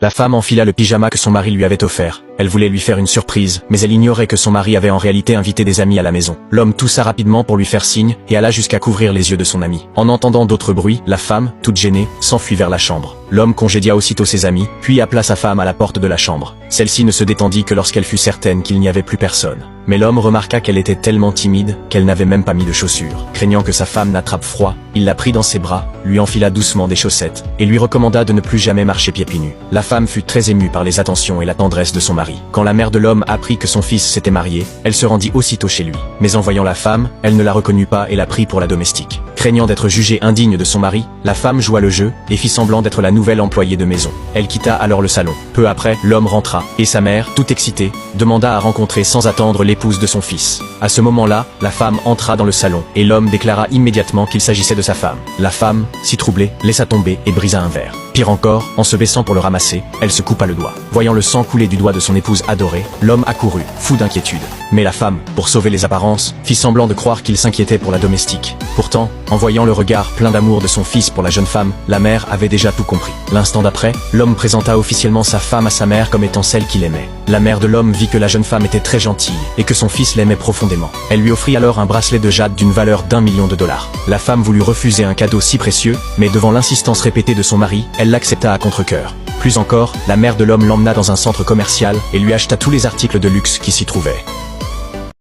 La femme enfila le pyjama que son mari lui avait offert. Elle voulait lui faire une surprise, mais elle ignorait que son mari avait en réalité invité des amis à la maison. L'homme toussa rapidement pour lui faire signe, et alla jusqu'à couvrir les yeux de son ami. En entendant d'autres bruits, la femme, toute gênée, s'enfuit vers la chambre. L'homme congédia aussitôt ses amis, puis appela sa femme à la porte de la chambre. Celle-ci ne se détendit que lorsqu'elle fut certaine qu'il n'y avait plus personne. Mais l'homme remarqua qu'elle était tellement timide, qu'elle n'avait même pas mis de chaussures. Craignant que sa femme n'attrape froid, il la prit dans ses bras, lui enfila doucement des chaussettes, et lui recommanda de ne plus jamais marcher pieds nus. La femme fut très émue par les attentions et la tendresse de son mari. Quand la mère de l'homme apprit que son fils s'était marié, elle se rendit aussitôt chez lui. Mais en voyant la femme, elle ne la reconnut pas et la prit pour la domestique. Craignant d'être jugée indigne de son mari, la femme joua le jeu, et fit semblant d'être la nouvelle employée de maison. Elle quitta alors le salon. Peu après, l'homme rentra, et sa mère, toute excitée, demanda à rencontrer sans attendre l'épouse de son fils. À ce moment-là, la femme entra dans le salon, et l'homme déclara immédiatement qu'il s'agissait de sa femme. La femme, si troublée, laissa tomber et brisa un verre. Pire encore, en se baissant pour le ramasser, elle se coupa le doigt. Voyant le sang couler du doigt de son épouse adorée, l'homme accourut, fou d'inquiétude. Mais la femme, pour sauver les apparences, fit semblant de croire qu'il s'inquiétait pour la domestique. Pourtant, en voyant le regard plein d'amour de son fils pour la jeune femme, la mère avait déjà tout compris. L'instant d'après, l'homme présenta officiellement sa femme à sa mère comme étant celle qu'il aimait. La mère de l'homme vit que la jeune femme était très gentille, et que son fils l'aimait profondément. Elle lui offrit alors un bracelet de jade d'une valeur d'1 million de dollars. La femme voulut refuser un cadeau si précieux, mais devant l'insistance répétée de son mari, elle l'accepta à contre-cœur. Plus encore, la mère de l'homme l'emmena dans un centre commercial et lui acheta tous les articles de luxe qui s'y trouvaient.